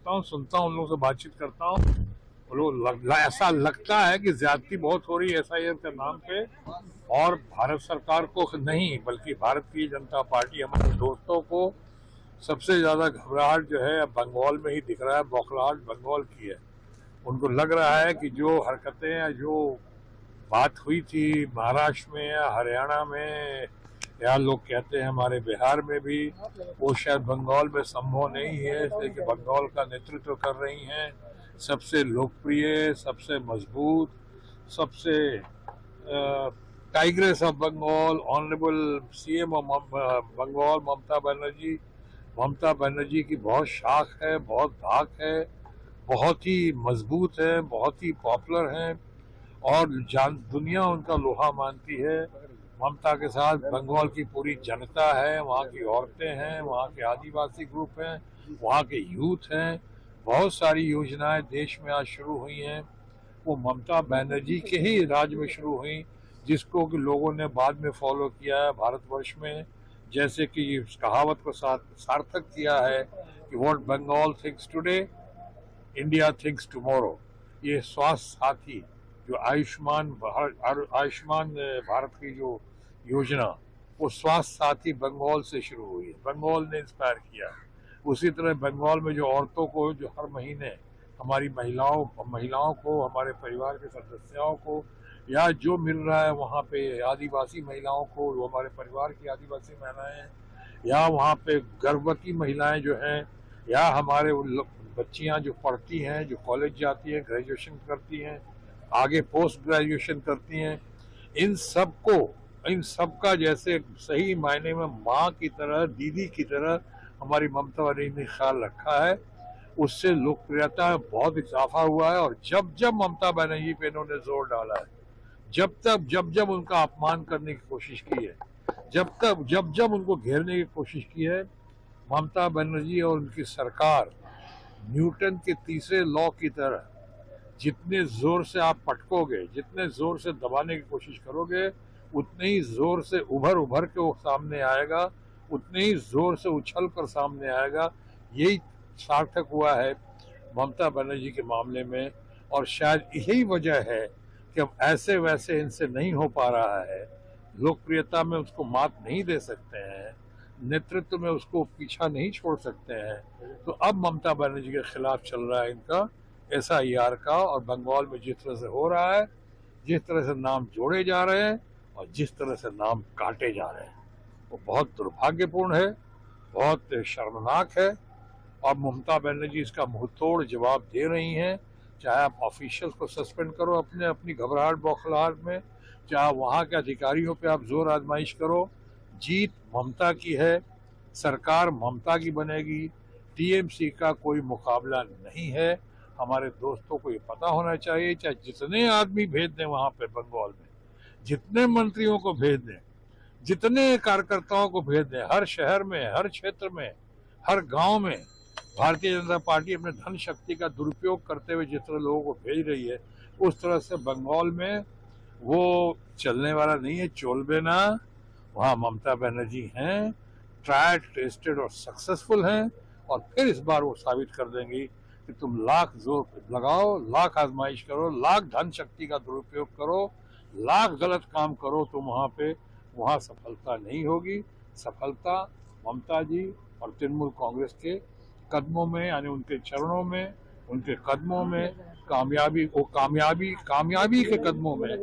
देखता हूँ, सुनता हूँ, उन लोगों से बातचीत करता हूँ। वो लोग ऐसा लगता है कि ज्यादती बहुत हो रही है SIR के नाम पे, और भारत सरकार को नहीं बल्कि भारतीय जनता पार्टी, हमारे दोस्तों को सबसे ज्यादा घबराहट जो है बंगाल में ही दिख रहा है। बौखलाहट बंगाल की है। उनको लग रहा है कि जो हरकतें या जो बात हुई थी महाराष्ट्र में या हरियाणा में, या लोग कहते हैं हमारे बिहार में भी, वो शायद बंगाल में संभव नहीं है, इसलिए कि बंगाल का नेतृत्व कर रही हैं सबसे लोकप्रिय, सबसे मजबूत, सबसे tigress of Bengal, honourable CM of Bengal Mamata Banerjee की बहुत शाख है, बहुत धाक है, बहुत ही मजबूत है, बहुत ही पॉपुलर है, और दुनिया उनका लोहा मानती है। ममता के साथ बंगाल की पूरी जनता है, वहाँ की औरतें हैं, वहाँ के आदिवासी ग्रुप हैं, वहाँ के यूथ हैं। बहुत सारी योजनाएं देश में आज शुरू हुई हैं, वो ममता बनर्जी के ही राज में शुरू हुई, जिसको कि लोगों ने बाद में फॉलो किया है भारतवर्ष में। जैसे कि इस कहावत को सार्थक किया है कि what Bengal thinks today, India thinks tomorrow. ये स्वास्थ्य साथी जो आयुष्मान भारत की जो योजना, वो स्वास्थ्य साथी बंगाल से शुरू हुई है, बंगाल ने इंस्पायर किया। उसी तरह बंगाल में जो औरतों को जो हर महीने हमारी महिलाओं को, हमारे परिवार के सदस्यों को, या जो मिल रहा है वहाँ पे आदिवासी महिलाओं को, जो हमारे परिवार की आदिवासी महिलाएं हैं, या वहाँ पे गर्भवती महिलाएं जो हैं, या हमारे बच्चियां जो पढ़ती हैं, जो कॉलेज जाती हैं, ग्रेजुएशन करती हैं, आगे पोस्ट ग्रेजुएशन करती हैं, इन सबका जैसे सही मायने में माँ की तरह, दीदी की तरह हमारी ममता बनर्जी ने ख्याल रखा है। उससे लोकप्रियता में बहुत इजाफा हुआ है। और जब जब ममता बनर्जी पे इन्होंने जोर डाला है, जब उनका अपमान करने की कोशिश की है, जब उनको घेरने की कोशिश की है, ममता बनर्जी और उनकी सरकार न्यूटन के तीसरे लॉ की तरह, जितने जोर से आप पटकोगे, जितने जोर से दबाने की कोशिश करोगे, उतने ही जोर से उभर के वो सामने आएगा, उतने ही जोर से उछल कर सामने आएगा। यही सार्थक हुआ है ममता बनर्जी के मामले में, और शायद यही वजह है कि अब ऐसे वैसे इनसे नहीं हो पा रहा है। लोकप्रियता में उसको मात नहीं दे सकते हैं, नेतृत्व में उसको पीछा नहीं छोड़ सकते हैं। तो अब ममता बनर्जी के खिलाफ चल रहा है इनका SIR का, और बंगाल में जिस तरह से हो रहा है, जिस तरह से नाम जोड़े जा रहे हैं और जिस तरह से नाम काटे जा रहे हैं, वो बहुत दुर्भाग्यपूर्ण है, बहुत शर्मनाक है। और ममता बनर्जी इसका मुंहतोड़ जवाब दे रही हैं। चाहे आप ऑफिशियल्स को सस्पेंड करो अपनी घबराहट बौखलाहट में, चाहे वहाँ के अधिकारियों पे आप जोर आजमाइश करो, जीत ममता की है, सरकार ममता की बनेगी, TMC का कोई मुकाबला नहीं है। हमारे दोस्तों को ये पता होना चाहिए, चाहे जितने आदमी भेज दें वहां पे बंगाल में, जितने मंत्रियों को भेज दें, जितने कार्यकर्ताओं को भेज दें, हर शहर में, हर क्षेत्र में, हर गांव में भारतीय जनता पार्टी अपने धन शक्ति का दुरुपयोग करते हुए जिस तरह लोगों को भेज रही है, उस तरह से बंगाल में वो चलने वाला नहीं है। चोलबे ना, वहाँ ममता बनर्जी हैं, ट्राइड टेस्टेड और सक्सेसफुल हैं, और फिर इस बार वो साबित कर देंगी कि तुम लाख जोर लगाओ, लाख आजमाइश करो, लाख धन शक्ति का दुरुपयोग करो, लाख गलत काम करो, तुम वहाँ सफलता नहीं होगी। सफलता ममता जी और तृणमूल कांग्रेस के कदमों में, यानी उनके चरणों में, उनके कदमों में, कामयाबी के कदमों में